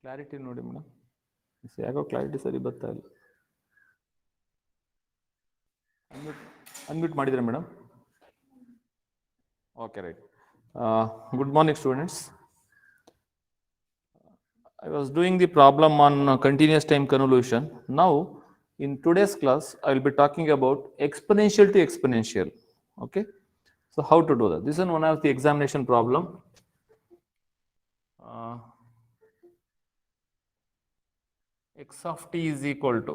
Clarity ನೋಡಿ madam, ಯಾಕೋ clarity ಸರಿ ಬರ್ತಾ ಇಲ್ಲ. ಅನ್ಮ್ಯೂಟ್ ಮಾಡಿದ್ರೆ madam? Okay, right. Good morning, students. I was doing the problem on continuous time convolution. Now, in today's class, I will be talking about exponential to exponential. Okay, so how to do that? This is one of the examination problem. X of t is equal to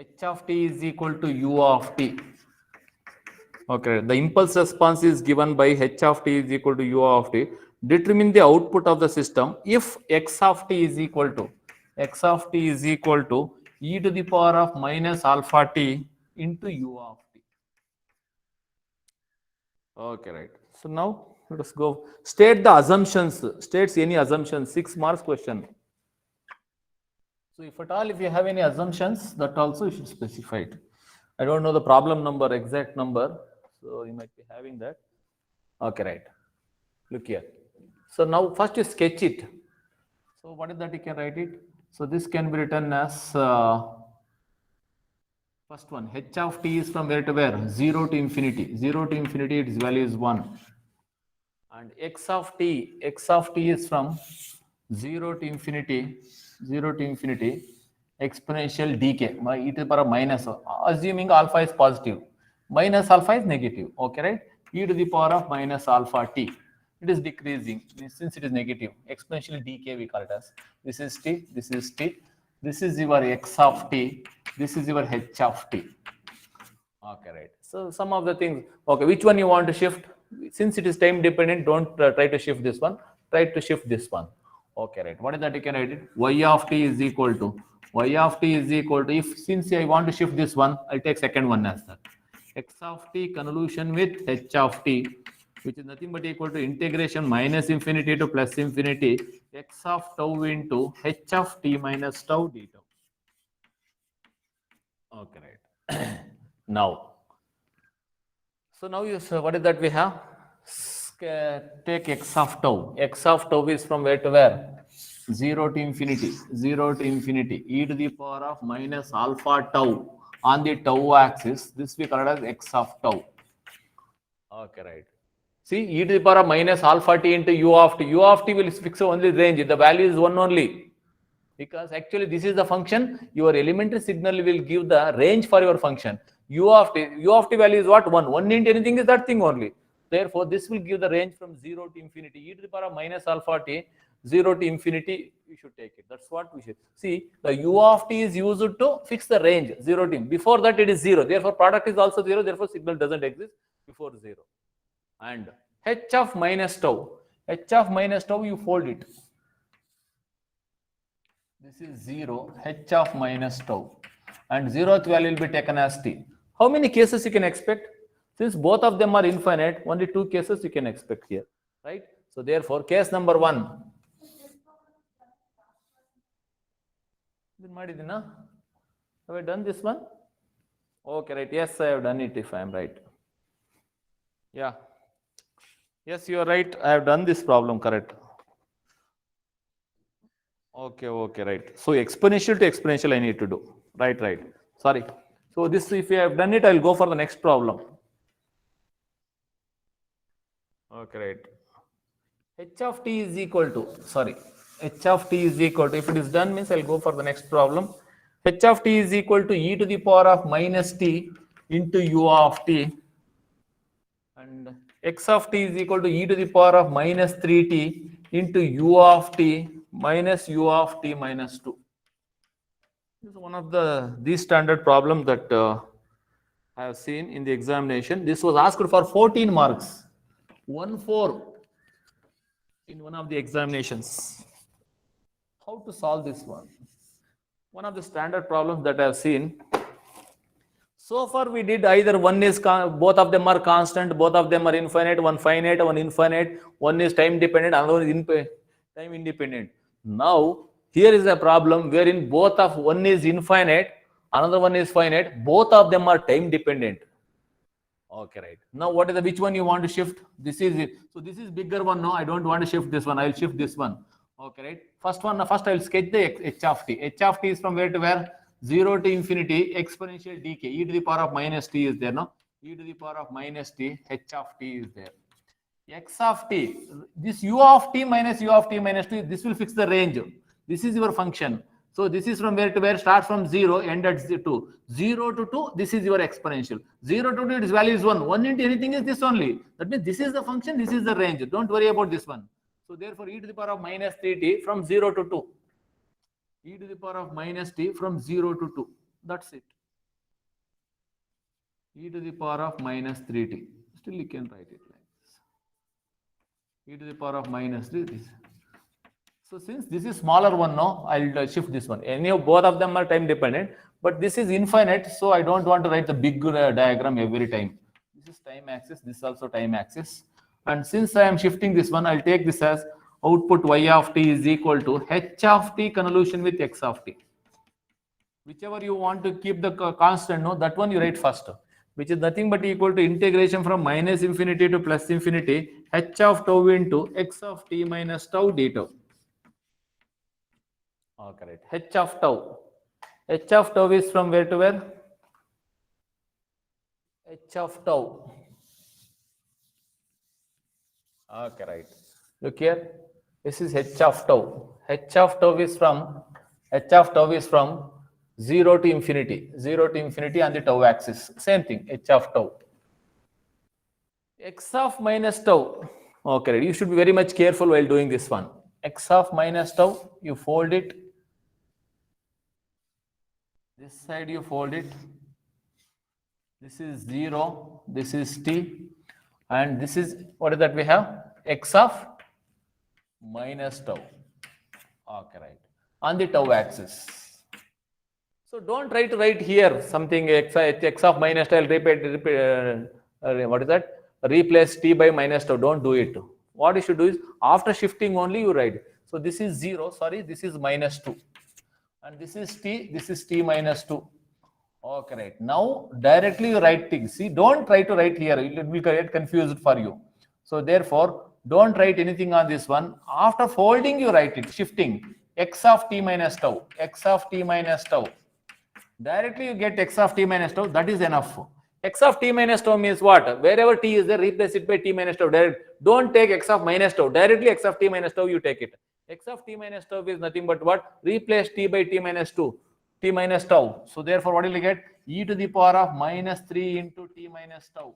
h of t is equal to u of t. Okay, the impulse response is given by h of t is equal to u of t. Determine the output of the system if x of t is equal to e to the power of minus alpha t into u of t. Okay, right. So now let us go. State the assumptions. States any assumptions. 6 marks question. So if at all, if you have any assumptions, that also you should specify it. I don't know the problem number, exact number, so you might be having that. Okay, right. Look here. So now first you sketch it. So what is that? You can write it. So this can be written as first one, h of t is from where to where? 0 to infinity. 0 to infinity, its value is 1. And x of t is from 0 to infinity, exponential decay by e to the power of minus, assuming alpha is positive, minus alpha is negative. Okay, right? E to the power of minus alpha t. It is decreasing since it is negative. Exponential decay we call it as. This is t, this is t. This is your x of t. This is your h of t. Okay, right. So some of the things. Okay, which one you want to shift? Since it is time dependent, don't try to shift this one. Try to shift this one. Okay, right. What is that? You can write it. Y of t is equal to if since I want to shift this one, I'll take second one as that. X of t convolution with h of t, which is nothing but equal to integration minus infinity to plus infinity x of tau into h of t minus tau d tau. Okay, right. Now, so now you say, what is that we have? Take x of tau. X of tau is from where to where? 0 to infinity, e to the power of minus alpha tau on the tau axis. This we call it as x of tau. Okay, right. See, e to the power of minus alpha t into u of t. U of t will fix only range. The value is 1 only. Because actually this is the function, your elementary signal will give the range for your function. U of t value is what? 1. 1 into anything is that thing only. Therefore, this will give the range from 0 to infinity. E to the power of minus alpha t, 0 to infinity, you should take it. That's what we should. See, the u of t is used to fix the range, 0 to. Before that, it is 0. Therefore, product is also 0. Therefore, signal doesn't exist before 0. And h of minus tau, you fold it. This is 0, h of minus tau. And 0th value will be taken as t. How many cases you can expect? Since both of them are infinite, only 2 cases you can expect here, right? So therefore, case number 1. Have I done this one? Okay, right. Yes, I have done it if I am right. Yeah. Yes, you are right. I have done this problem, correct. Okay, right. So exponential to exponential I need to do. Right. Sorry. So this, if you have done it, I will go for the next problem. Okay, right. H of t is equal to, if it is done means I will go for the next problem. H of t is equal to e to the power of minus t into u of t. And x of t is equal to e to the power of minus 3t into u of t minus u of t minus 2. This is one of these standard problems that I have seen in the examination. This was asked for 14 marks. 1-4 in one of the examinations. How to solve this one? One of the standard problems that I have seen. So far we did either one is both of them are constant, both of them are infinite, one finite, one infinite, one is time dependent, another one is time independent. Now here is a problem wherein both of one is infinite, another one is finite, both of them are time dependent. Okay, right. Now what is which one you want to shift? This is it. So this is bigger one. No, I don't want to shift this one. I will shift this one. Okay, right. First I will sketch the h of t. H of t is from where to where? 0 to infinity exponential decay. E to the power of minus t is there, no? E to the power of minus t, h of t is there. X of t, this u of t minus u of t minus 2, this will fix the range. This is your function. So this is from where to where? Starts from 0, end at 2. 0 to 2, this is your exponential. 0 to 2, its value is 1. 1 into anything is this only. That means this is the function, this is the range. Don't worry about this one. So therefore, e to the power of minus 3t from 0 to 2. E to the power of minus t from 0 to 2. That's it. E to the power of minus 3t. Still you can write it like this. E to the power of minus 3. This. So since this is smaller one now, I'll shift this one. Any of both of them are time dependent, but this is infinite, so I don't want to write the big diagram every time. This is time axis, this is also time axis. And since I am shifting this one, I'll take this as output y of t is equal to h of t convolution with x of t. Whichever you want to keep the constant, no, that one you write first, which is nothing but equal to integration from minus infinity to plus infinity h of tau into x of t minus tau d tau. Oh, correct. H of tau. H of tau is from where to where? H of tau. Okay, right. Look here. This is h of tau. H of tau is from 0 to infinity. 0 to infinity on the tau axis. Same thing. H of tau. X of minus tau. Okay, right. You should be very much careful while doing this one. X of minus tau. You fold it. This side you fold it. This is 0. This is t. And this is, what is that we have? X of minus tau. Okay, right. On the tau axis. So don't try to write here something x of minus tau. I'll repeat what is that? Replace t by minus tau. Don't do it. What you should do is after shifting only you write. So this is 0. Sorry, this is minus 2. And this is t minus 2. Okay, right. Now directly you write things. See, don't try to write here. It will get confused for you. So therefore, don't write anything on this one. After folding, you write it. Shifting x of t minus tau. X of t minus tau. Directly you get x of t minus tau. That is enough. X of t minus tau means what? Wherever t is there, replace it by t minus tau. Don't take x of minus tau. Directly x of t minus tau you take it. X of t minus tau is nothing but what? Replace t by t minus 2. T minus tau. So therefore, what will you get? E to the power of minus 3 into t minus tau.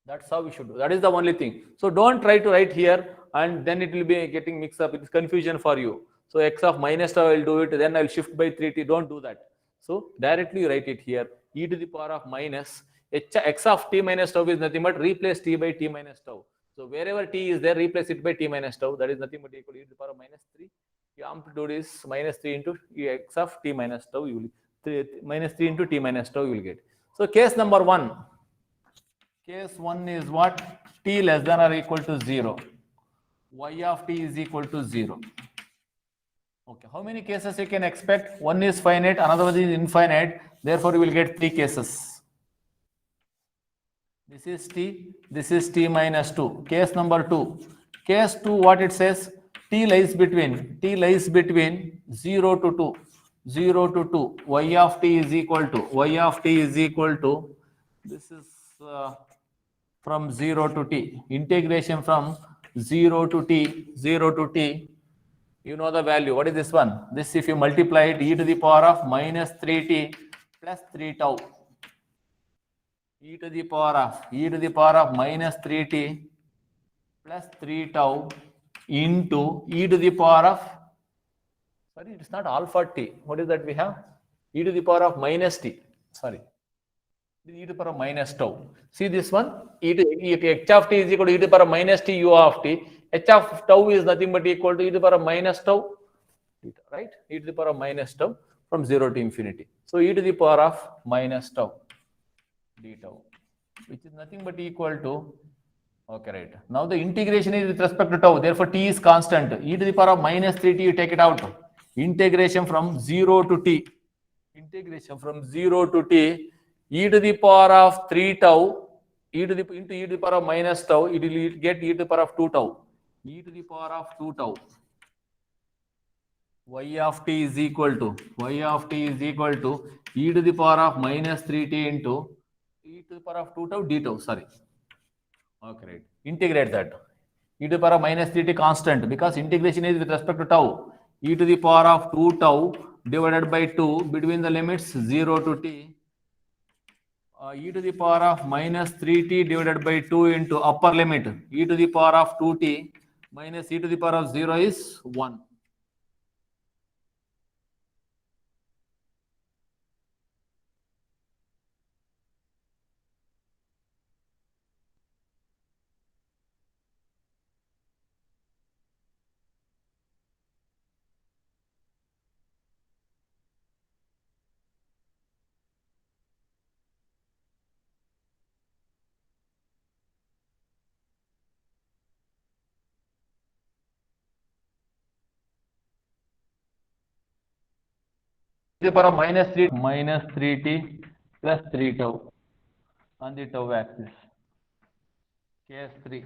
That's how we should do. That is the only thing. So don't try to write here and then it will be getting mixed up. It's confusion for you. So x of minus tau, I will do it. Then I will shift by 3t. Don't do that. So directly write it here. E to the power of minus x of t minus tau is nothing but replace t by t minus tau. So wherever t is there, replace it by t minus tau. That is nothing but equal to e to the power of minus 3. The amplitude is minus 3 into x of t minus tau. You will minus 3 into t minus tau you will get. So case number 1. Case 1 is what? T less than or equal to 0. Y of t is equal to 0. Okay, how many cases you can expect? One is finite, another one is infinite. Therefore, you will get 3 cases. This is t minus 2. Case number 2. Case 2, what it says? T lies between 0 to 2. 0 to 2. Y of t is equal to, this is from 0 to t. Integration from 0 to t. You know the value. What is this one? This, if you multiply it, e to the power of minus 3t plus 3 tau. E to the power of minus 3t plus 3 tau into e to the power of, sorry, it is not alpha t. What is that we have? E to the power of minus t. Sorry. E to the power of minus tau. See this one? H of t is equal to e to the power of minus t u of t. H of tau is nothing but equal to e to the power of minus tau. Right? E to the power of minus tau from 0 to infinity. So e to the power of minus tau d tau, which is nothing but equal to, okay, right. Now the integration is with respect to tau. Therefore, t is constant. E to the power of minus 3t, you take it out. Integration from 0 to t. E to the power of 3 tau, into e to the power of minus tau, it will get e to the power of 2 tau. E to the power of 2 tau. y of t is equal to e to the power of minus 3t into e to the power of 2 tau d tau, sorry. Okay, right. Integrate that. E to the power of minus 3t constant because integration is with respect to tau. E to the power of 2 tau divided by 2 between the limits 0 to t. E to the power of minus 3t divided by 2 into upper limit e to the power of 2t minus e to the power of 0 is 1. To the power of minus 3t plus 3 tau on the tau axis. Case 3.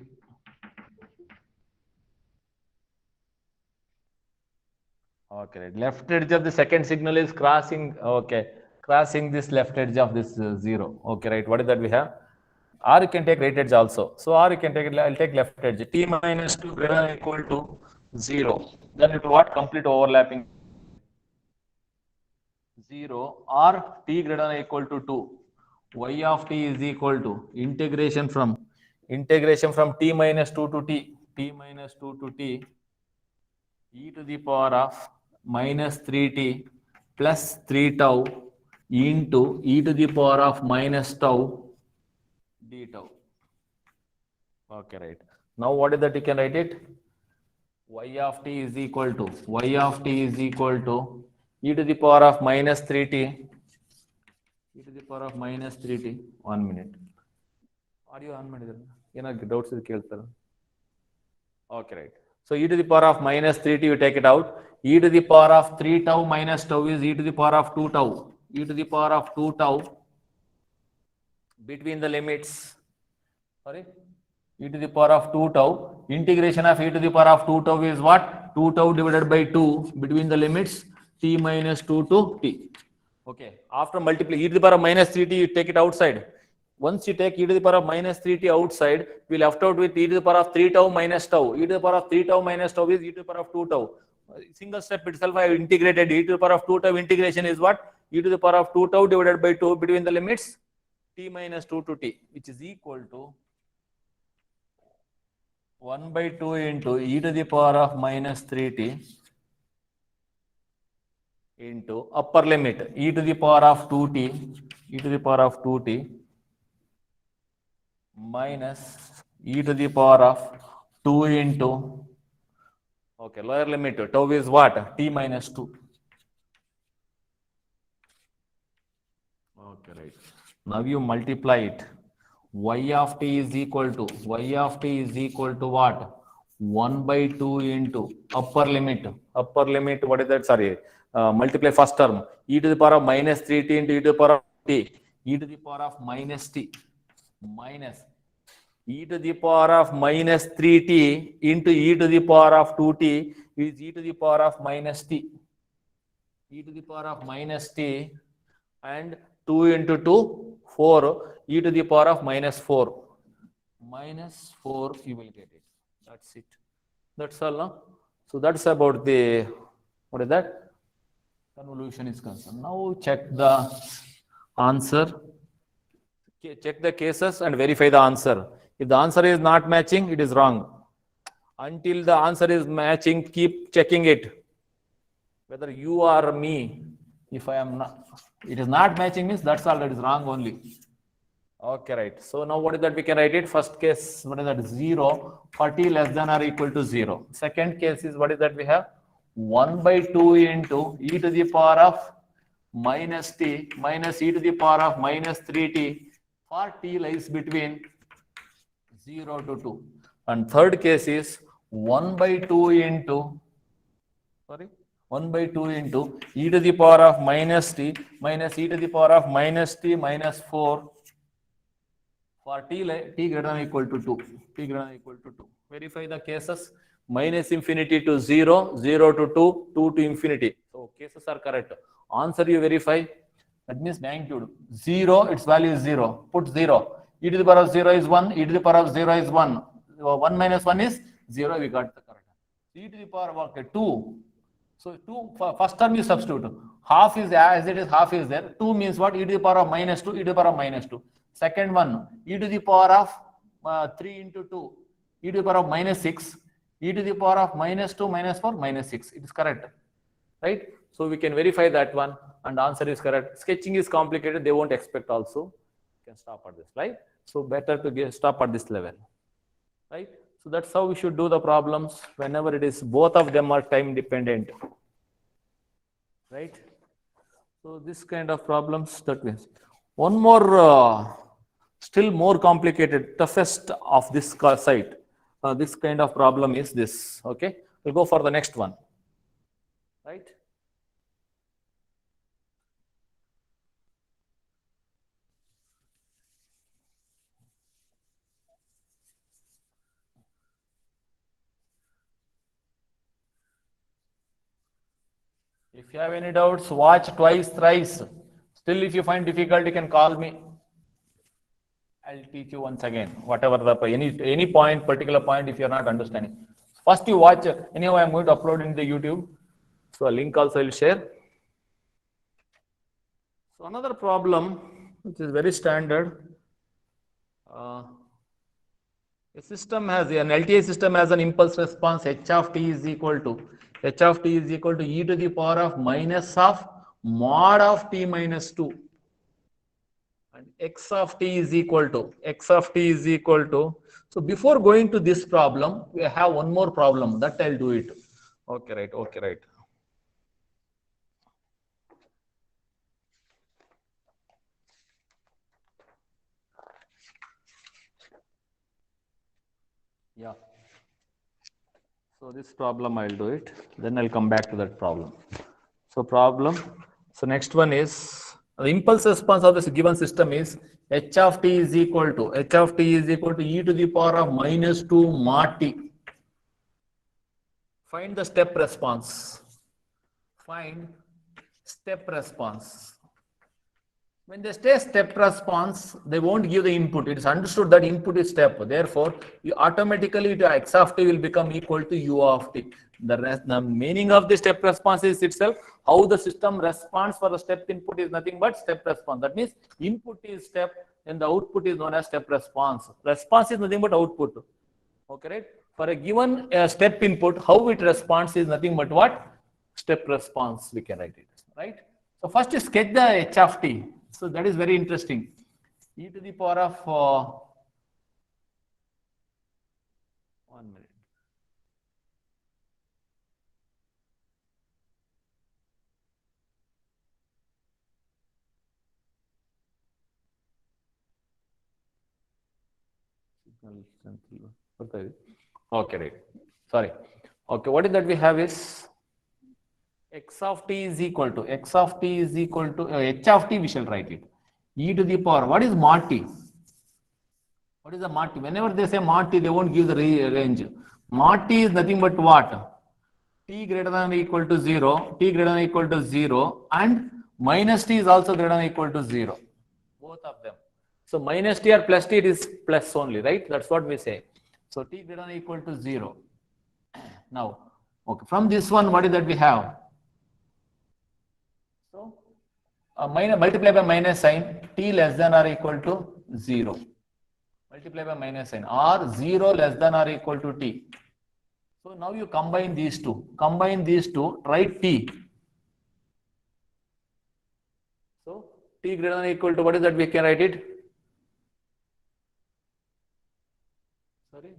Okay, right. Left edge of the second signal is crossing. Okay, crossing this left edge of this 0. Okay, right. What is that we have? Or you can take right edge also. So, or you can take, I'll take left edge. T minus 2 greater than or equal to 0. Then it will what? Complete overlapping. 0 or t greater than or equal to 2. Y of t is equal to integration from t minus 2 to t minus 2 to t e to the power of minus 3t plus 3 tau into e to the power of minus tau d tau. Okay, right. Now what is that? You can write it. Y of t is equal to e to the power of minus 3t e to the power of minus 3t. 1 minute. Audio on ಮಾಡಿದ್ರೆ ಏನಾದ್ರು doubts ಇದೆ ಕೇಳ್ತಾರೆ. Okay, right. So e to the power of minus 3t, you take it out. E to the power of 3 tau minus tau is e to the power of 2 tau. E to the power of 2 tau between the limits. Sorry. E to the power of 2 tau. Integration of e to the power of 2 tau is what? 2 tau divided by 2 between the limits t minus 2 to t. Okay. After multiply e to the power of minus 3t, you take it outside. Once you take e to the power of minus 3t outside, we will left out with e to the power of 3 tau minus tau. E to the power of 3 tau minus tau is e to the power of 2 tau. Single step itself I have integrated. E to the power of 2 tau integration is what? E to the power of 2 tau divided by 2 between the limits t minus 2 to t, which is equal to 1 by 2 into e to the power of minus 3t into upper limit e to the power of 2t minus e to the power of 2 into, okay, lower limit tau is what? T minus 2. Okay, right. Now you multiply it. Y of t is equal to what? 1 by 2 into upper limit. What is that? Sorry. Multiply first term. E to the power of minus 3t into e to the power of t. E to the power of minus t minus e to the power of minus 3t into e to the power of 2t is e to the power of minus t. E to the power of minus t and 2 into 2, 4, e to the power of minus 4. Minus 4, you will get it. That's it. That's all, no? So that's about the, what is that? Convolution is concerned. Now check the answer. Check the cases and verify the answer. If the answer is not matching, it is wrong. Until the answer is matching, keep checking it. Whether you or me, if I am not, it is not matching means that's all, that is wrong only. Okay, right. So now what is that? We can write it. First case, what is that? 0 for t less than or equal to 0. Second case is, what is that we have? 1 by 2 into e to the power of minus t minus e to the power of minus 3t for t lies between 0 to 2. And third case is 1 by 2 into, sorry, 1 by 2 into e to the power of minus t minus e to the power of minus t minus 4 for t greater than or equal to 2. T greater than or equal to 2. Verify the cases. minus infinity to 0, 0 to 2, 2 to infinity. So cases are correct. Answer you verify. That means magnitude 0, its value is 0. Put 0. E to the power of 0 is 1. E to the power of 0 is 1. 1 minus 1 is 0. We got the correct. E to the power of 2. So 2, first term you substitute. Half is as it is, half is there. 2 means what? E to the power of minus 2, e to the power of minus 2. Second one, e to the power of 3 into 2, e to the power of minus 6, e to the power of minus 2 minus 4 minus 6. It is correct, right? So we can verify that one and answer is correct. Sketching is complicated, they won't expect also. You can stop at this, right? So better to stop at this level, right? So that's how we should do the problems whenever it is both of them are time dependent, right? So this kind of problems, that means one more still more complicated, toughest of this site. This kind of problem is this. Okay, we'll go for the next one, right? If you have any doubts, watch twice, thrice. Still, if you find difficult, you can call me. I'll teach you once again. Whatever the any point, particular point, if you're not understanding. First, you watch. Anyhow, I'm going to upload in the YouTube. So a link also I'll share. So another problem, which is very standard. A system has an LTI system has an impulse response h of t is equal to e to the power of minus of mod of t minus 2, and x of t is equal to. So before going to this problem, we have one more problem that I'll do it. Okay, right. Okay, right. Yeah. So this problem I'll do it. Then I'll come back to that problem. So problem. So next one is the impulse response of this given system is h of t is equal to e to the power of minus 2 mod t. Find the step response. Find step response. When they say step response, they won't give the input. It is understood that input is step. Therefore, you automatically to x of t will become equal to u of t. The meaning of the step response is itself how the system responds for the step input is nothing but step response. That means input is step and the output is known as step response. Response is nothing but output. Okay, right? For a given step input, how it responds is nothing but what? Step response, we can write it, right? So first you sketch the h of t. So that is very interesting. E to the power of 1 minute. Okay, right. Sorry. Okay, what is that we have is x of t is equal to h of t we shall write it. E to the power. What is mod t? What is the mod t? Whenever they say mod t, they won't give the range. Mod t is nothing but what? T greater than or equal to 0, t greater than or equal to 0, and minus t is also greater than or equal to 0. Both of them. So minus t or plus t, it is plus only, right? That's what we say. So t greater than or equal to 0. Now, okay, from this one, what is that we have? So multiply by minus sign, t less than or equal to 0. Multiply by minus sign, or 0 less than or equal to t. So now you combine these two. Write t. So t greater than or equal to, what is that we can write it? Sorry.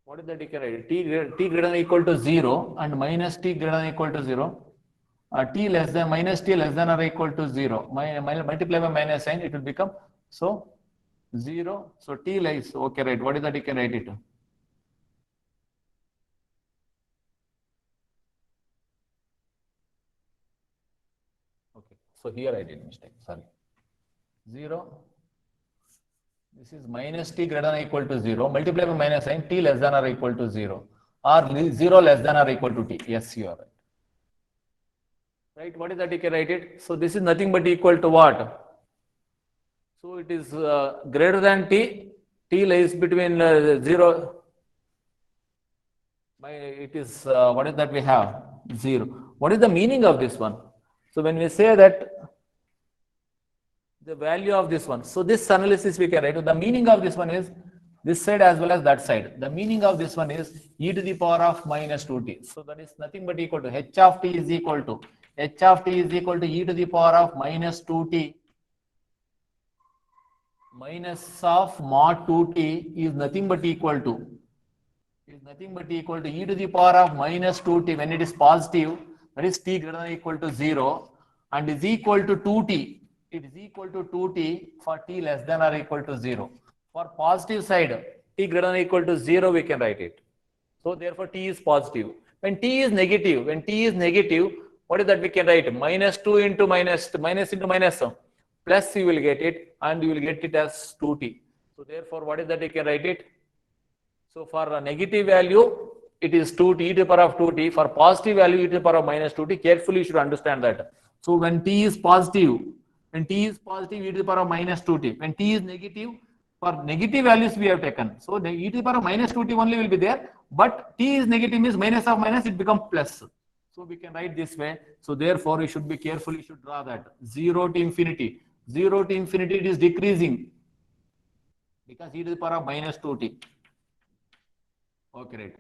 What is that you can write it? T greater than or equal to 0 and minus t greater than or equal to 0. T less than minus t less than or equal to 0. Multiply by minus sign, it will become so 0. So t lies. Okay, right. What is that you can write it? Okay. So here I did mistake. Sorry. 0 This is minus t greater than or equal to 0, multiply by minus sign, t less than or equal to 0, or 0 less than or equal to t. Yes, you are right. Right, what is that? You can write it. So this is nothing but equal to what? So it is greater than t. T lies between 0. It is, what is that we have? 0. What is the meaning of this one? So when we say that the value of this one, so this analysis we can write. The meaning of this one is this side as well as that side. The meaning of this one is e to the power of minus 2t. So that is nothing but equal to h of t is equal to e to the power of minus 2t minus of mod 2t is nothing but equal to e to the power of minus 2t when it is positive, that is t greater than or equal to 0, and is equal to 2t. It is equal to 2t for t less than or equal to 0. For positive side, t greater than or equal to 0, we can write it. So therefore t is positive. When t is negative, what is that we can write? Minus 2 into minus into minus, plus you will get it, and you will get it as 2t. So therefore, what is that we can write it? So for a negative value, it is 2t e to the power of 2t. For positive value, e to the power of minus 2t. Carefully, you should understand that. So when t is positive, e to the power of minus 2t. When t is negative, for negative values we have taken. So the e to the power of minus 2t only will be there. But t is negative means minus of minus, it becomes plus. So we can write this way. So therefore, you should be careful. You should draw that 0 to infinity. 0 to infinity, it is decreasing because e to the power of minus 2t. Okay, right.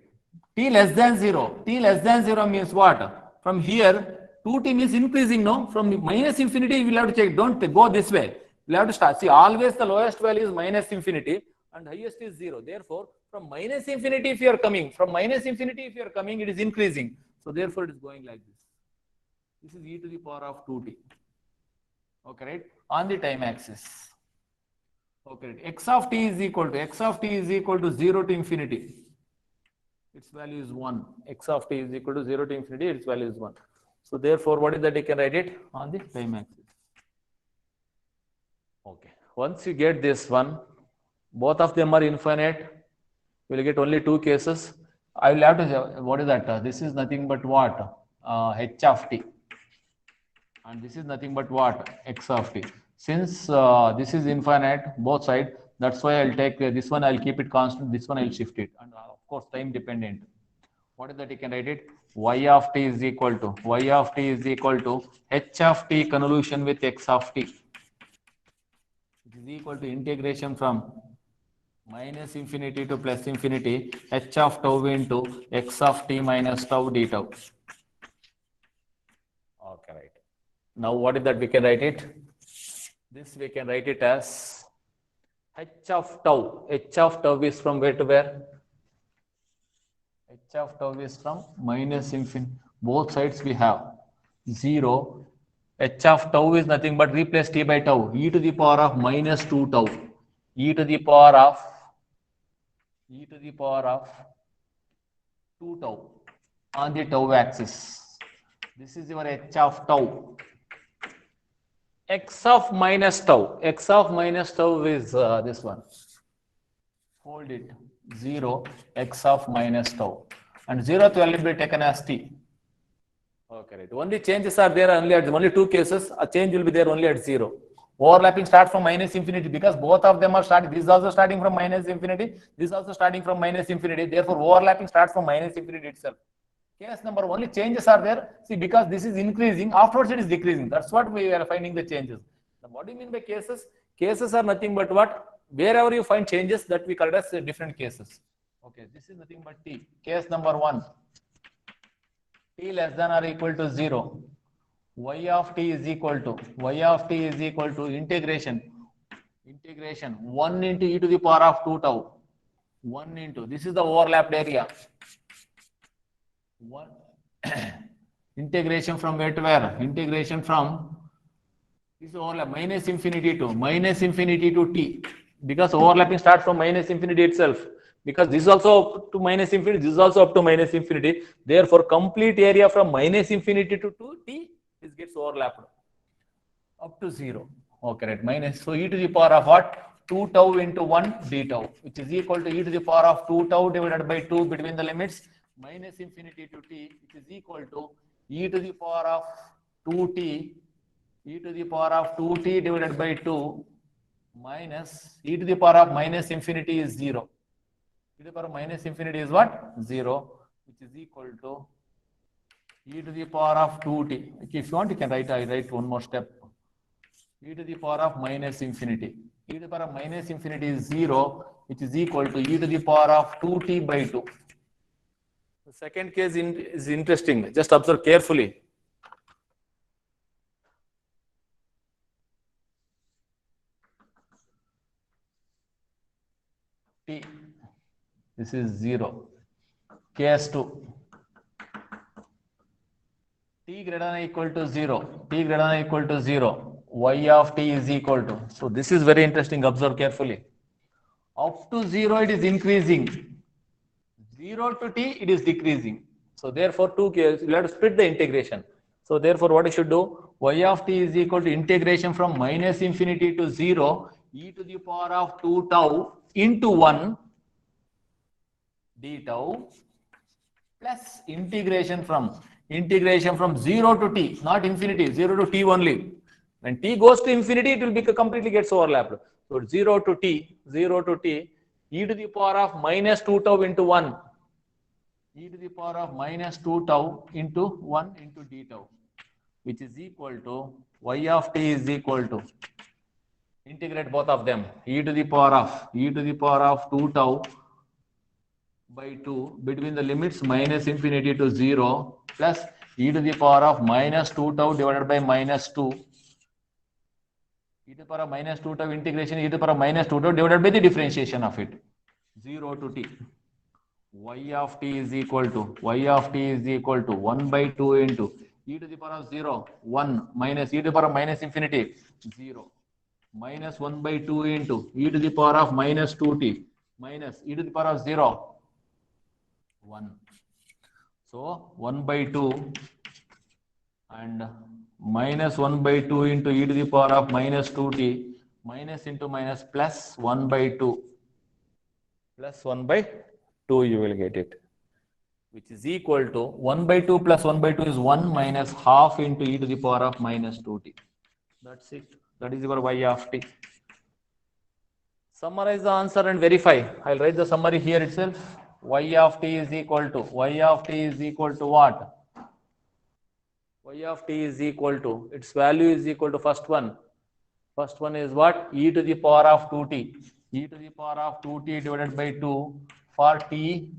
T less than 0. T less than 0 means what? From here, 2t means increasing, no? From minus infinity, we will have to check. Don't go this way. We have to start. See, always the lowest value is minus infinity and highest is 0. Therefore, from minus infinity, if you are coming, it is increasing. So therefore, it is going like this. This is e to the power of 2t. Okay, right? On the time axis. Okay, right. X of t is equal to 0 to infinity. Its value is 1. X of t is equal to 0 to infinity, its value is 1. So therefore, what is that? You can write it on the time axis. Okay. Once you get this one, both of them are infinite. You will get only two cases. I will have to say, what is that? This is nothing but what? H of t. And this is nothing but what? X of t. Since this is infinite, both sides, that's why I'll take this one, I'll keep it constant, this one I'll shift it. And of course, time dependent. What is that? You can write it? Y of t is equal to h of t convolution with x of t. It is equal to integration from minus infinity to plus infinity, h of tau into x of t minus tau d tau. Okay, right. Now what is that? We can write it? This we can write it as h of tau. H of tau is from where to where? H of tau is from minus infinity. Both sides we have 0. H of tau is nothing but replace t by tau. E to the power of minus 2 tau. E to the power of 2 tau on the tau axis. This is your h of tau. X of minus tau. X of minus tau is this one. Hold it. 0 x of minus tau. And 0th value will be taken as t. Okay, right. Only changes are there only at only two cases. A change will be there only at 0. Overlapping start from minus infinity because both of them are starting. This is also starting from minus infinity. This is also starting from minus infinity. Therefore, overlapping starts from minus infinity itself. Case number only changes are there. See, because this is increasing, afterwards it is decreasing. That's what we are finding the changes. Now, what do you mean by cases? Cases are nothing but what? Wherever you find changes, that we call it as different cases. Okay, this is nothing but t. Case number 1. T less than or equal to 0. Y of t is equal to integration 1 into e to the power of 2 tau. 1 into, this is the overlapped area. 1 integration from where to where? Integration from this overlap minus infinity to t, because overlapping starts from minus infinity itself. Because this is also up to minus infinity, this is also up to minus infinity. Therefore, complete area from minus infinity to t is gets overlapped up to 0. Okay, right? Minus. So e to the power of what? 2 tau into 1 d tau, which is equal to e to the power of 2 tau divided by 2 between the limits minus infinity to t, which is equal to e to the power of 2t, e to the power of 2t divided by 2 minus e to the power of minus infinity is 0. E to the power of minus infinity is what? 0, which is equal to e to the power of 2t. If you want, you can write one more step. E to the power of minus infinity. E to the power of minus infinity is 0, which is equal to e to the power of 2t by 2. The second case is interesting. Just observe carefully. T. This is 0. Case 2. T greater than or equal to 0. T greater than or equal to 0. Y of t is equal to. So this is very interesting. Observe carefully. Up to 0, it is increasing. 0 to t, it is decreasing. So therefore, two cases, you have to split the integration. So therefore, what you should do? Y of t is equal to integration from minus infinity to 0, e to the power of 2 tau into 1 d tau plus integration from 0 to t, not infinity, 0 to t only. When t goes to infinity, it will be completely gets overlapped. So 0 to t, e to the power of minus 2 tau into 1, e to the power of minus 2 tau into 1 into d tau, which is equal to y of t is equal to, integrate both of them, e to the power of 2 tau by 2 between the limits minus infinity to 0 plus e to the power of minus 2 tau divided by minus 2, e to the power of minus 2 tau integration e to the power of minus 2 tau divided by the differentiation of it, 0 to t. Y of t is equal to 1 by 2 into e to the power of 0, 1 minus e to the power of minus infinity, 0, minus 1 by 2 into e to the power of minus 2t minus e to the power of 0, 1. So 1 by 2 and minus 1 by 2 into e to the power of minus 2t minus into minus plus 1 by 2 plus 1 by 2, you will get it, which is equal to 1 by 2 plus 1 by 2 is 1 minus half into e to the power of minus 2t. That's it. That is your y of t. Summarize the answer and verify. I'll write the summary here itself. Y of t is equal to what? Y of t is equal to, its value is equal to first one. First one is what? E to the power of 2t. E to the power of 2t divided by 2 for t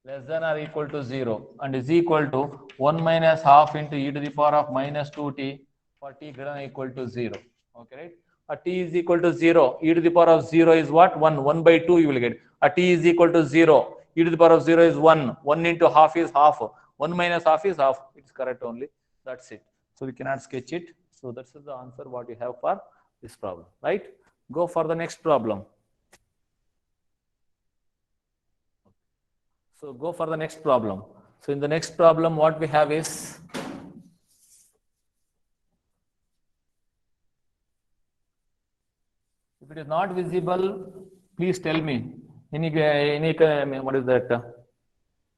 less than or equal to 0 and is equal to 1 minus half into e to the power of minus 2t for t greater than or equal to 0. Okay, right? A t is equal to 0. E to the power of 0 is what? 1. 1 by 2 you will get. A t is equal to 0. E to the power of 0 is 1. 1 into half is half. 1 minus half is half. It's correct only. That's it. So we cannot sketch it. So that's the answer what you have for this problem, right? Go for the next problem. So go for the next problem. So in the next problem, what we have is, if it is not visible, please tell me. Any what is that?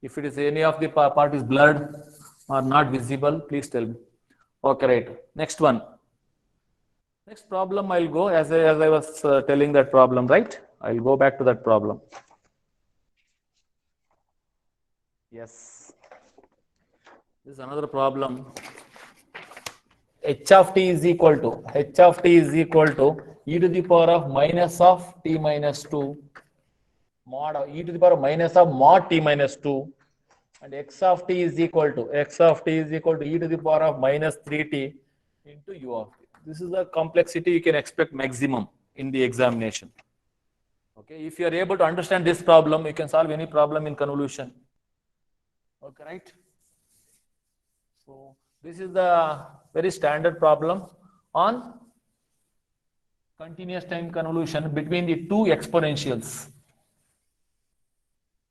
If it is any of the part is blurred or not visible, please tell me. Okay, right. Next one. Next problem, I'll go as I was telling that problem, right? I'll go back to that problem. Yes. This is another problem. H of t is equal to e to the power of minus of t minus 2 mod of e to the power of minus of mod t minus 2, and x of t is equal to e to the power of minus 3t into u of t. This is the complexity you can expect maximum in the examination. Okay, if you are able to understand this problem, you can solve any problem in convolution. Okay, right? So this is the very standard problem on continuous time convolution between the two exponentials.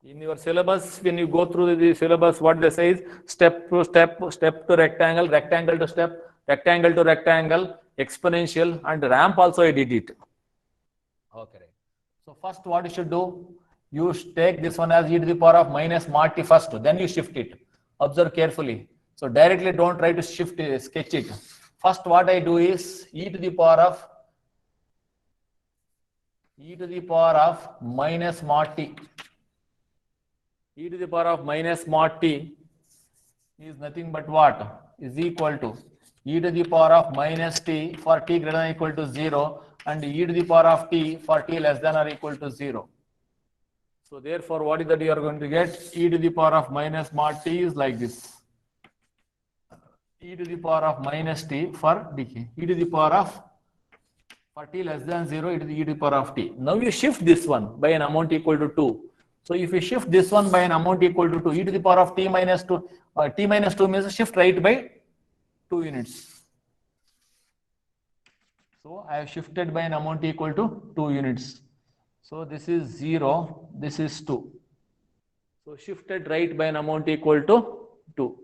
In your syllabus, when you go through the syllabus, what they say is step to step, step to rectangle, rectangle to step, rectangle to rectangle, exponential, and ramp also I did it. Okay, right. So first what you should do, you take this one as e to the power of minus mod t first, then you shift it. Observe carefully. So directly don't try to shift it, sketch it. First what I do is e to the power of minus mod t. E to the power of minus mod t is nothing but what? Is equal to e to the power of minus t for t greater than or equal to 0 and e to the power of t for t less than or equal to 0. So therefore, what is that you are going to get? E to the power of minus mod t is like this. E to the power of minus t for decay. E to the power of for t less than 0, it is e to the power of t. Now you shift this one by an amount equal to 2. So if you shift this one by an amount equal to 2, e to the power of t minus 2, t minus 2 means shift right by 2 units. So I have shifted by an amount equal to 2 units. So this is 0, this is 2. So shifted right by an amount equal to 2.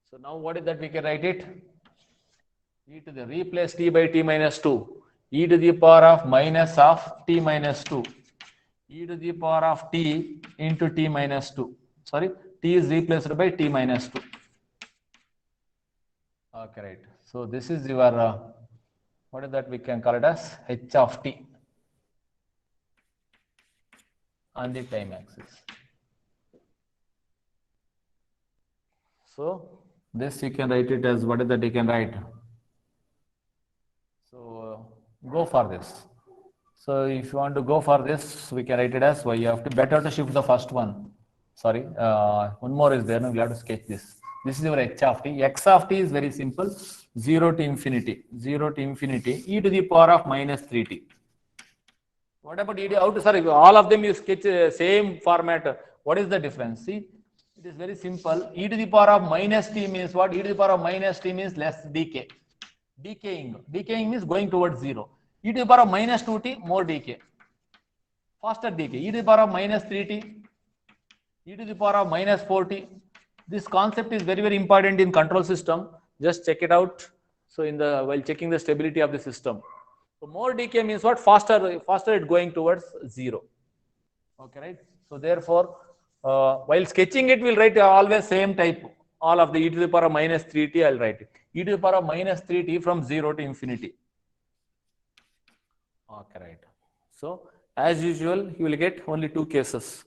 So now what is that? We can write it. E to the replace t by t minus 2. E to the power of minus of t minus 2. E to the power of t into t minus 2. Sorry, t is replaced by t minus 2. Okay, right. So this is your, what is that? We can call it as h of t on the time axis. So this you can write it as, what is that you can write? So go for this. So if you want to go for this, we can write it as y of t. Better to shift the first one. Sorry, one more is there. Now we have to sketch this. This is your h of t. X of t is very simple. 0 to infinity. 0 to infinity. E to the power of minus 3t. What about e to, how to, sorry, all of them you sketch same format. What is the difference? See, it is very simple. E to the power of minus t means what? E to the power of minus t means less decay. Decaying. Decaying means going towards 0. E to the power of minus 2t, more decay. Faster decay. E to the power of minus 3t, e to the power of minus 4t. This concept is very, very important in control system. Just check it out. So in the, while checking the stability of the system. So more decay means what? Faster it going towards 0. Okay, right? So therefore, while sketching it, we'll write always same type. All of the e to the power of minus 3t, I'll write it. E to the power of minus 3t from 0 to infinity. Okay, right. So as usual, you will get only 2 cases.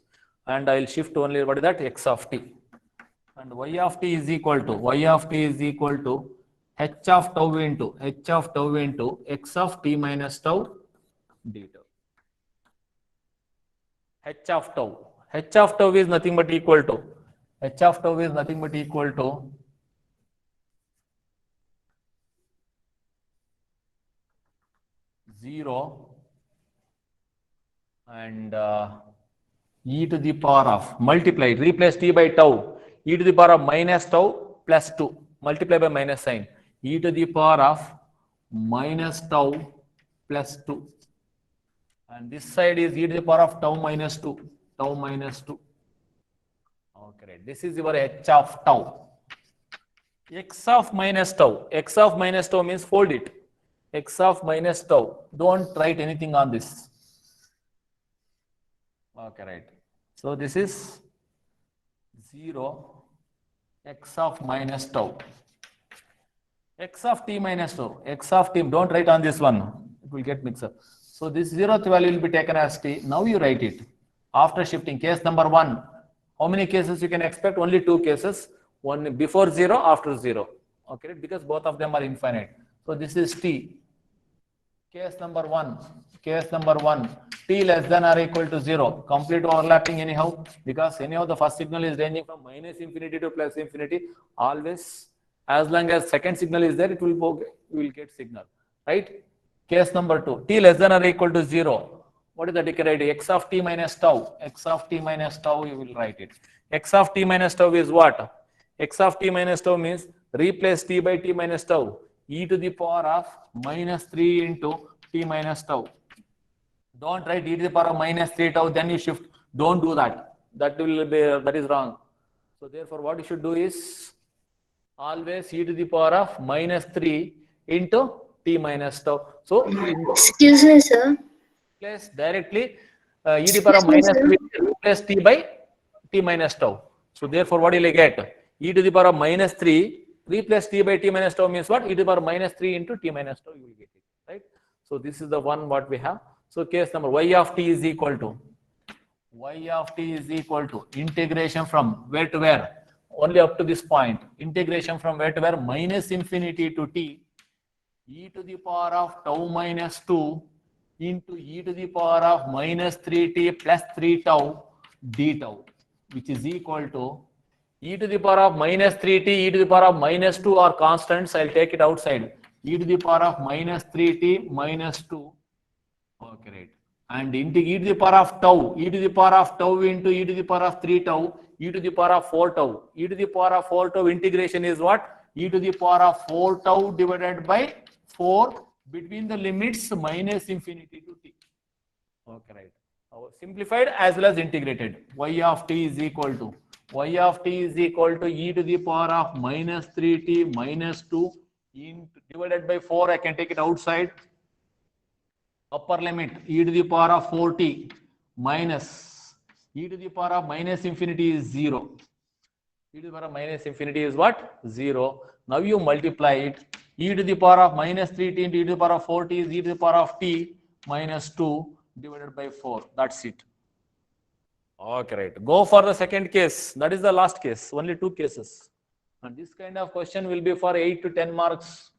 And I'll shift only, what is that? X of t. And y of t is equal to h of tau into x of t minus tau d tau. H of tau. H of tau is nothing but equal to 0 and e to the power of, multiply, replace t by tau, e to the power of minus tau plus 2, multiply by minus sign, e to the power of minus tau plus 2. And this side is e to the power of tau minus 2. Okay, right. This is your h of tau. X of minus tau means fold it. X of minus tau. Don't write anything on this. Okay, right. So this is 0 x of minus tau. X of t minus tau. X of t, don't write on this one. It will get mixed up. So this 0th value will be taken as t. Now you write it. After shifting, case number 1. How many cases you can expect? Only 2 cases. One before 0, after 0. Okay, because both of them are infinite. So this is t. Case number 1, t less than or equal to 0. Complete overlapping anyhow, because anyhow the first signal is ranging from minus infinity to plus infinity. Always, as long as second signal is there, it will go, you will get signal, right? Case number 2, t less than or equal to 0. What is that? You can write x of t minus tau. X of t minus tau, you will write it. X of t minus tau is what? X of t minus tau means replace t by t minus tau. E to the power of minus 3 into t minus tau. Don't write e to the power of minus 3 tau, then you shift. Don't do that. That is wrong. So therefore, what you should do is always e to the power of minus 3 into t minus tau. So Excuse me, sir. replace directly e to the power of minus 3 replace t by t minus tau. So therefore, what will I get? E to the power of minus 3 replace t by t minus tau means what? E to the power of minus 3 into t minus tau, you will get it, right? So this is the one what we have. So case number y of t is equal to integration from where to where? Only up to this point. Integration from where to where? Minus infinity to t e to the power of tau minus 2 into e to the power of minus 3t plus 3 tau d tau, which is equal to e to the power of minus 3t, e to the power of minus 2 are constants. I'll take it outside. E to the power of minus 3t minus 2. Okay, right. And into e to the power of tau, e to the power of tau into e to the power of 3 tau, e to the power of 4 tau. E to the power of 4 tau integration is what? E to the power of 4 tau divided by 4 between the limits minus infinity to t. Okay, right. Simplified as well as integrated. Y of t is equal to e to the power of minus 3t minus 2 divided by 4. I can take it outside. Upper limit e to the power of 4t minus e to the power of minus infinity is 0. E to the power of minus infinity is what? 0. Now you multiply it. E to the power of minus 3t into e to the power of 4t is e to the power of t minus 2 divided by 4. That's it. Okay, right. Go for the second case. That is the last case. Only 2 cases. And this kind of question will be for 8 to 10 marks.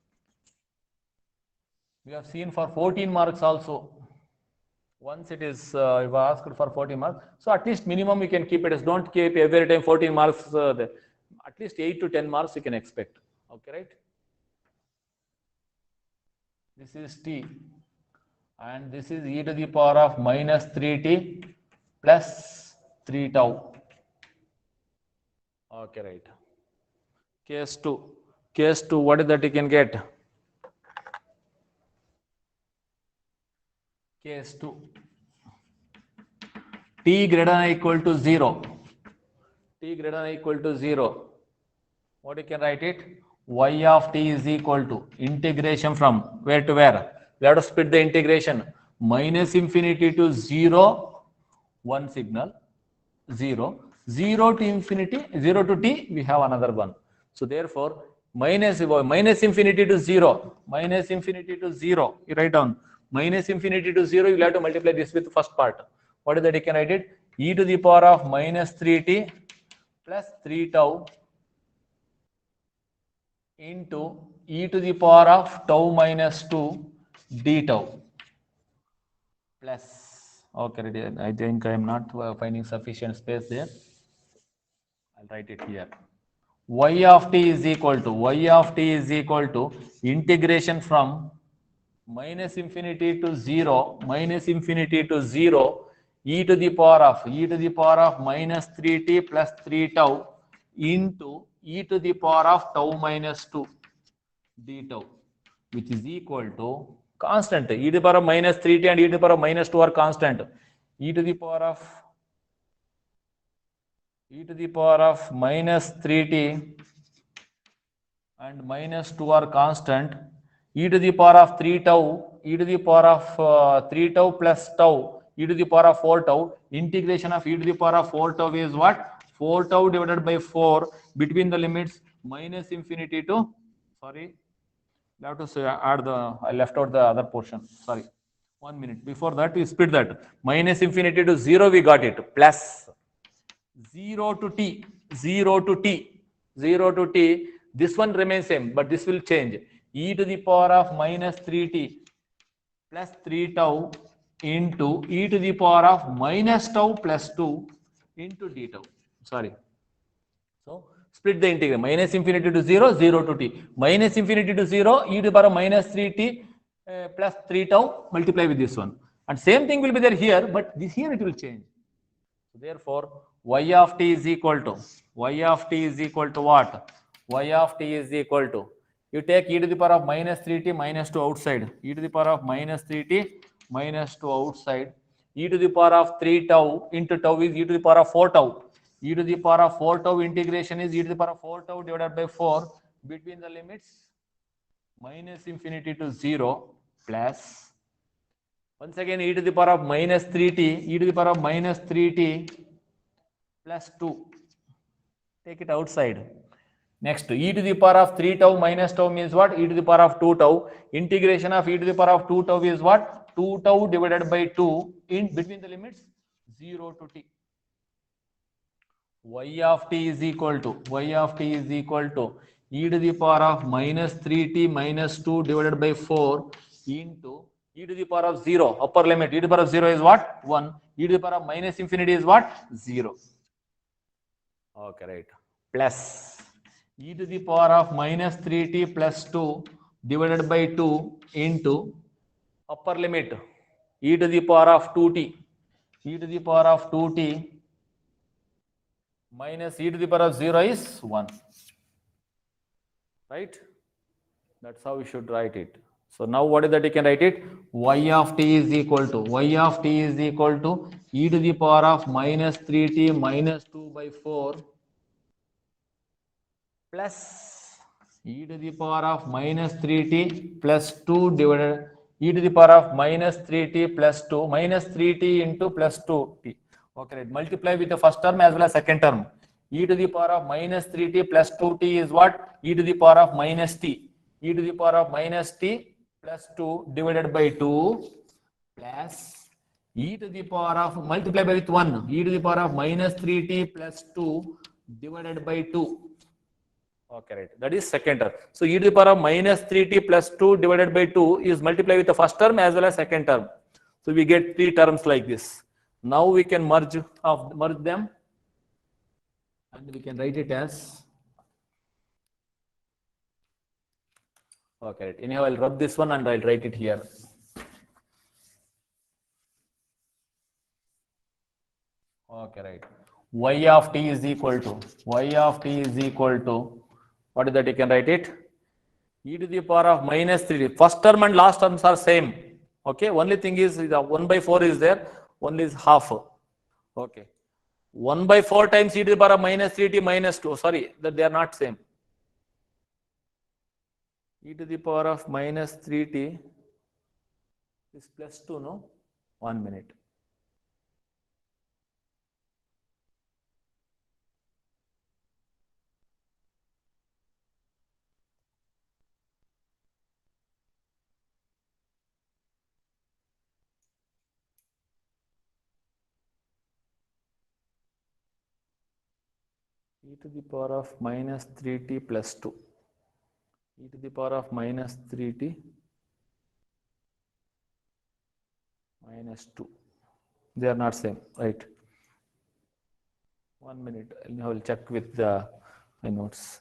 We have seen for 14 marks also. Once it is asked for 14 marks. So at least minimum you can keep it as, don't keep every time 14 marks. At least 8 to 10 marks you can expect. Okay, right? This is t. And this is e to the power of minus 3t plus 3 tau. Okay, right. Case 2. Case 2, what is that you can get? Case 2. T greater than or equal to 0. T greater than or equal to 0. What you can write it? Y of t is equal to integration from where to where? We have to split the integration. Minus infinity to 0, one signal, 0. 0 to infinity, 0 to t, we have another one. So therefore, minus infinity to 0, you write down. Minus infinity to 0, you'll have to multiply this with the first part. What is that? You can write it? E to the power of minus 3t plus 3 tau into e to the power of tau minus 2 d tau plus, okay, I think I am not finding sufficient space there. I'll write it here. Y of t is equal to integration from minus infinity to 0, e to the power of minus 3t plus 3 tau into e to the power of tau minus 2 d tau, which is equal to constant. E to the power of minus 3t and e to the power of minus 2 are constant. E to the power of minus 3t and minus 2 are constant. E to the power of 3 tau, e to the power of 3 tau plus tau, e to the power of 4 tau. Integration of e to the power of 4 tau is what? 4 tau divided by 4 between the limits minus infinity to, sorry, I have to add I left out the other portion. Sorry. 1 minute. Before that, we split that. Minus infinity to 0, we got it. Plus 0 to t. This one remains same, but this will change. E to the power of minus 3t plus 3 tau into e to the power of minus tau plus 2 into d tau. Sorry. So split the integral. Minus infinity to 0, 0 to t. Minus infinity to 0, e to the power of minus 3t plus 3 tau, multiply with this one. And same thing will be there here, but this here it will change. So therefore, y of t is equal to what? Y of t is equal to, you take e to the power of minus 3t minus 2 outside, e to the power of minus 3t minus 2 outside, e to the power of 3 tau into tau is e to the power of 4 tau. E to the power of 4 tau integration is e to the power of 4 tau divided by 4 between the limits minus infinity to 0 plus Once again, e to the power of minus 3t, e to the power of minus 3t plus 2. Take it outside. Next, e to the power of 3 tau minus tau means what? E to the power of 2 tau. Integration of e to the power of 2 tau is what? 2 tau divided by 2 in between the limits 0 to t. Y of t is equal to e to the power of minus 3t minus 2 divided by 4 into e to the power of 0. Upper limit e to the power of 0 is what? 1. E to the power of minus infinity is what? 0. Okay, right. Plus e to the power of minus 3t plus 2 divided by 2 into upper limit e to the power of 2t. E to the power of 2t minus e to the power of 0 is 1. Right? That's how we should write it. So now what is that you can write it? Y of t is equal to e to the power of minus 3t minus 2 by 4 plus e to the power of minus 3t plus 2 divided e to the power of minus 3t plus 2 minus 3t into plus 2t. Okay, right. Multiply with the first term as well as second term. E to the power of minus 3t plus 2t is what? E to the power of minus t. E to the power of minus t plus 2 divided by 2 plus e to the power of multiply by with 1 e to the power of minus 3t plus 2 divided by 2. Okay, right. That is second term. So e to the power of minus 3t plus 2 divided by 2 is multiplied with the first term as well as second term. So we get three terms like this. Now we can merge them and we can write it as. Okay, right. Anyhow, I'll rub this one and I'll write it here. Okay, right. Y of t is equal to what is that? You can write it e to the power of minus 3. First term and last terms are same. Okay, only thing is the 1 by 4 is there, only is half. Okay, 1 by 4 times e to the power of minus 3t minus 2. Sorry, that they are not same. E to the power of minus 3t is plus 2, no? 1 minute. E to the power of minus 3t plus 2. E to the power of minus 3t minus 2. They are not same, right? 1 minute. I will check with my notes.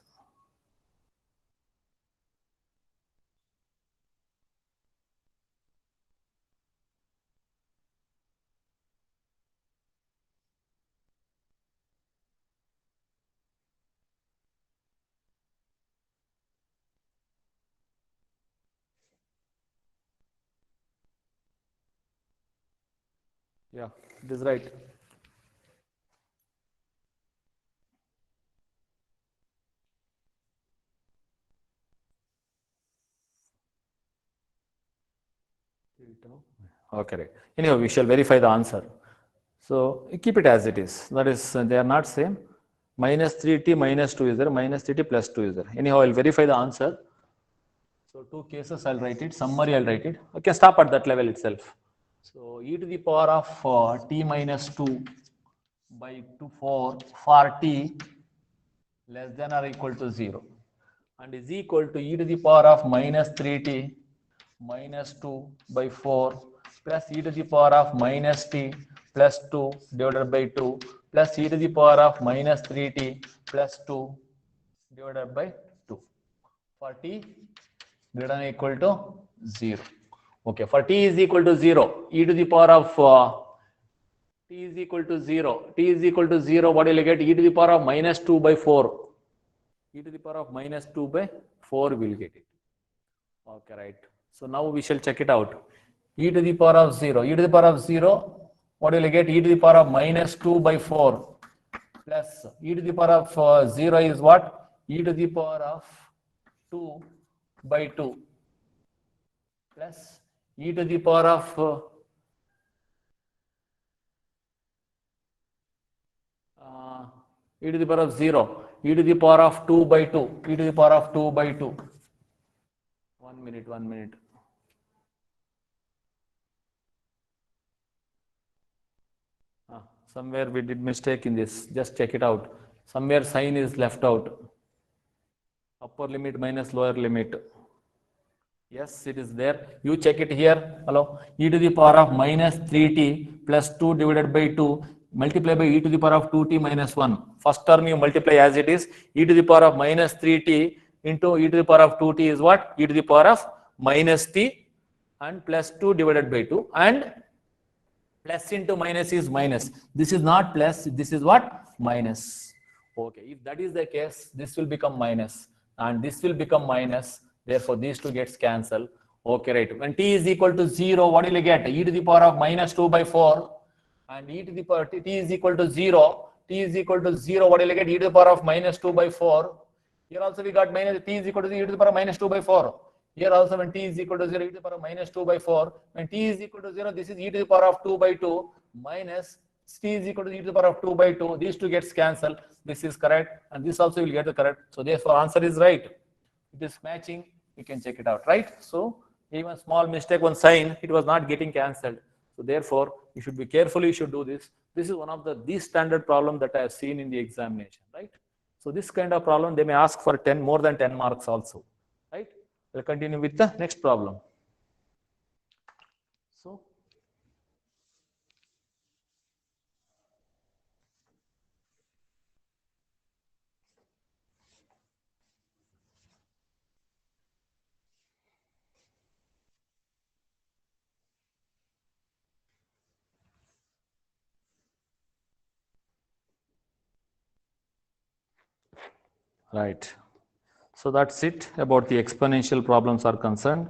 Yeah, it is right. Okay, right. Anyhow, we shall verify the answer. So keep it as it is. That is, they are not same. Minus 3t minus 2 is there, minus 3t plus 2 is there. Anyhow, I'll verify the answer. So two cases I'll write it, summary I'll write it. Okay, stop at that level itself. So e to the power of t minus 2 by 2 for t less than or equal to 0 and is equal to e to the power of minus 3t minus 2 by 4 plus e to the power of minus t plus 2 divided by 2 plus e to the power of minus 3t plus 2 divided by 2 for t greater than or equal to 0. Okay, for t is equal to 0, e to the power of t is equal to 0. T is equal to 0, what will you get? E to the power of minus 2 by 4. E to the power of minus 2 by 4 will get it. Okay, right. So now we shall check it out. E to the power of 0. E to the power of 0, what will you get? E to the power of minus 2 by 4 plus e to the power of 0 is what? E to the power of 2 by 2 plus e to the power of e to the power of 0, e to the power of 2 by 2, e to the power of 2 by 2. 1 minute, 1 minute. Somewhere we did mistake in this. Just check it out. Somewhere sign is left out. Upper limit minus lower limit. Yes, it is there. You check it here. Hello. E to the power of minus 3t plus 2 divided by 2 multiply by e to the power of 2t minus 1. First term you multiply as it is. E to the power of minus 3t into e to the power of 2t is what? E to the power of minus t and plus 2 divided by 2, and plus into minus is minus. This is not plus, this is what? Minus. Okay, if that is the case, this will become minus and this will become minus. Therefore, these two gets cancelled. Okay, right. When t is equal to 0, what will you get? E to the power of minus 2 by 4. And e to the power, t is equal to 0. T is equal to 0, what will you get? E to the power of minus 2 by 4. Here also we got minus, t is equal to e to the power of minus 2 by 4. Here also when t is equal to 0, e to the power of minus 2 by 4. When t is equal to 0, this is e to the power of 2 by 2 minus t is equal to e to the power of 2 by 2. These two gets cancelled. This is correct and this also will get the correct. So therefore answer is right. It is matching. You can check it out, right? So even small mistake on sign, it was not getting cancelled. So therefore you should be careful. You should do this. This is one of the standard problem that I have seen in the examination, right? So this kind of problem they may ask for more than 10 marks also, right? We'll continue with the next problem. So, right. So that's it about the exponential problems are concerned.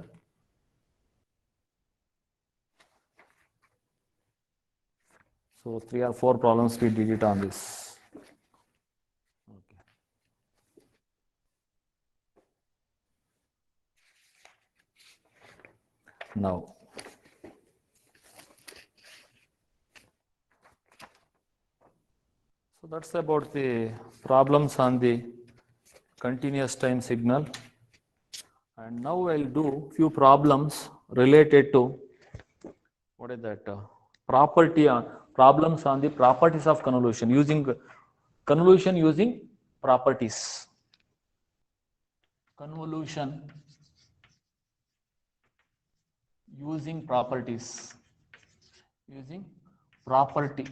So 3 or 4 problems we did it on this. Okay. Now, so that's about the problems on the continuous time signal. And now I'll do few problems related to what is that problems on the properties of convolution using properties. Convolution using properties. Using property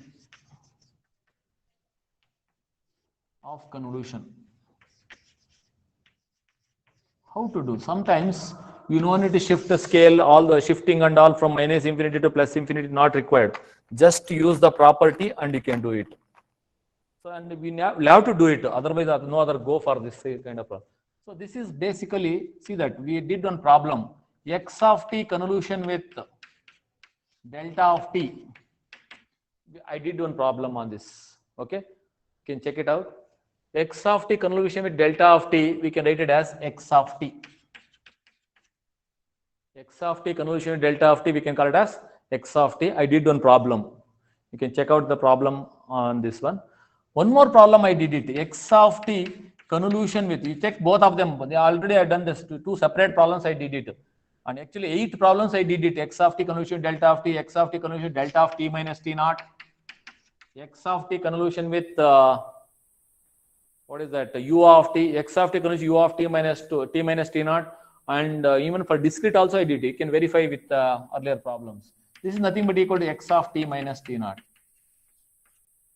of convolution. How to do? Sometimes you don't need to shift the scale, all the shifting and all from minus infinity to plus infinity not required. Just use the property and you can do it. So and we have to do it. Otherwise, no other go for this kind of problem. So this is basically, see that we did one problem. X of t convolution with delta of t. I did one problem on this. Okay, you can check it out. X of t convolution with delta of t, we can write it as x of t. X of t convolution with delta of t, we can call it as x of t. I did one problem. You can check out the problem on this one. One more problem I did it. X of t convolution with, you check both of them. They already I done this. Two separate problems I did it. And actually 8 problems I did it. X of t convolution delta of t, x of t convolution delta of t minus t naught. X of t convolution with what is that? U of t, x of t convolution u of t minus t naught. And even for discrete also I did it. You can verify with earlier problems. This is nothing but equal to x of t minus t naught.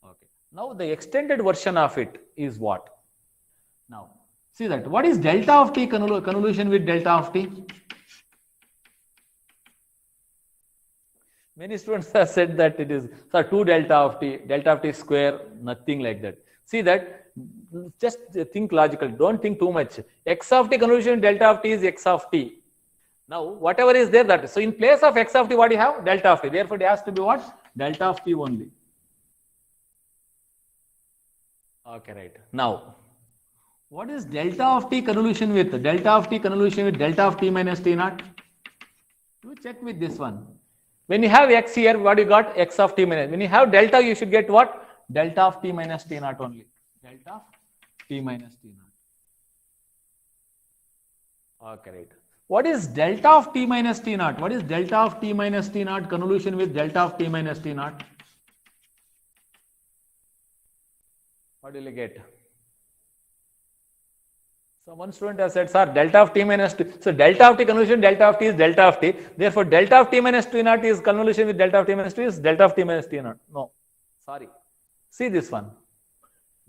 Okay. Now the extended version of it is what? Now see that what is delta of t convolution with delta of t? Many students have said that it is 2 delta of t square, nothing like that. See that, just think logically, don't think too much. X of t convolution delta of t is x of t. Now whatever is there, that is. So in place of x of t, what do you have? Delta of t. Therefore it has to be what? Delta of t only. Okay, right. Now what is delta of t convolution with delta of t convolution with delta of t minus t naught? You check with this one. When you have x here, what you got? X of t minus. When you have delta, you should get what? Delta of t minus t naught only. delta of t minus t naught. Okay, right. What is delta of t minus t naught? What is delta of t minus t naught convolution with delta of t minus t naught? What will you get? So one student has said, sir, delta of t minus t. So delta of t convolution, delta of t is delta of t. Therefore, delta of t minus t naught is convolution with delta of t minus t is delta of t minus t naught. No, sorry. See this one.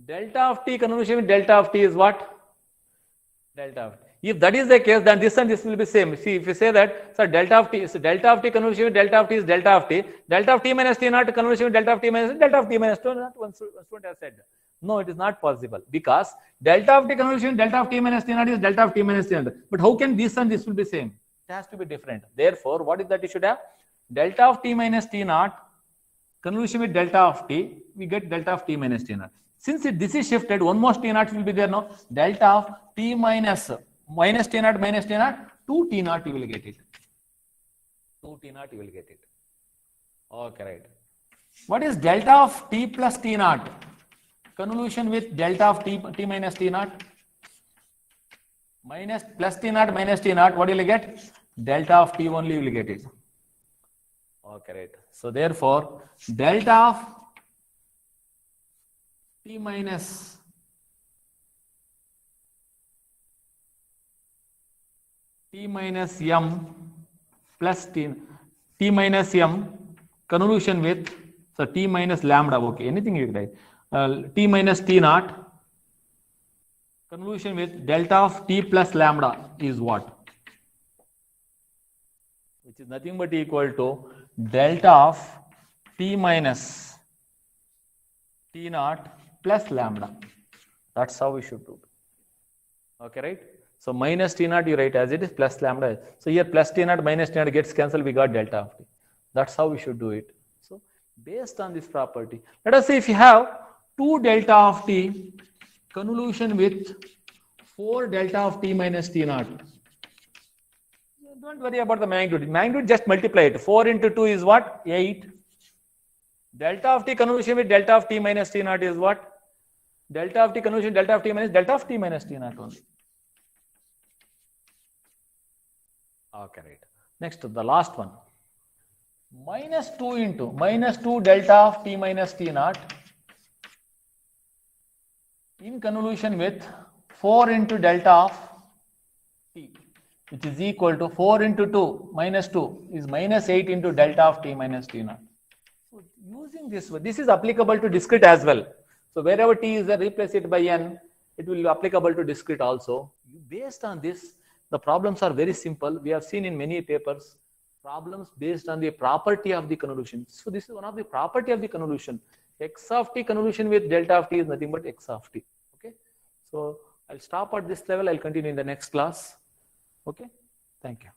Delta of t convolution with delta of t is what? Delta of t. If that is the case, then this and this will be same. See, if you say that, so delta of t, so delta of t convolution with delta of t is delta of t. Delta of t minus t naught convolution with delta of t minus delta of t minus t naught. One student has said, no, it is not possible because delta of t convolution delta of t minus t naught is delta of t minus t naught. But how can this and this will be same? It has to be different. Therefore, what is that you should have? Delta of t minus t naught convolution with delta of t, we get delta of t minus t naught. Since this is shifted, one more t naught will be there now. Delta of t minus t naught, 2 t naught you will get it. 2 t naught you will get it. Okay, right. What is delta of t plus t naught? Convolution with delta of t minus t naught. Minus plus t naught minus t naught, what will you get? Delta of t only you will get it. Okay, right. So therefore, delta of t minus m plus t minus m convolution with, so t minus lambda, okay, anything you write, t minus t naught convolution with delta of t plus lambda is what? Which is nothing but equal to delta of t minus t naught plus lambda. That's how we should do it. Okay, right? So minus t naught you write as it is, plus lambda. So here plus t naught minus t naught gets cancelled, we got delta of t. That's how we should do it. So based on this property, let us say if you have 2 delta of t convolution with 4 delta of t minus t naught. Don't worry about the magnitude. Magnitude just multiply it. 4 into 2 is what? 8. Delta of t convolution with delta of t minus t naught is what? Delta of t convolution delta of t minus delta of t minus t naught only. Okay, right. Next, the last one. Minus 2 delta of t minus t naught in convolution with 4 into delta of t, which is equal to 4 into 2 minus 2 is minus 8 into delta of t minus t naught. So using this is applicable to discrete as well. So wherever t is there, replace it by n, it will be applicable to discrete also. Based on this, the problems are very simple. We have seen in many papers problems based on the property of the convolution. So this is one of the property of the convolution. X of t convolution with delta of t is nothing but x of t. Okay. So I'll stop at this level. I'll continue in the next class. Okay. Thank you.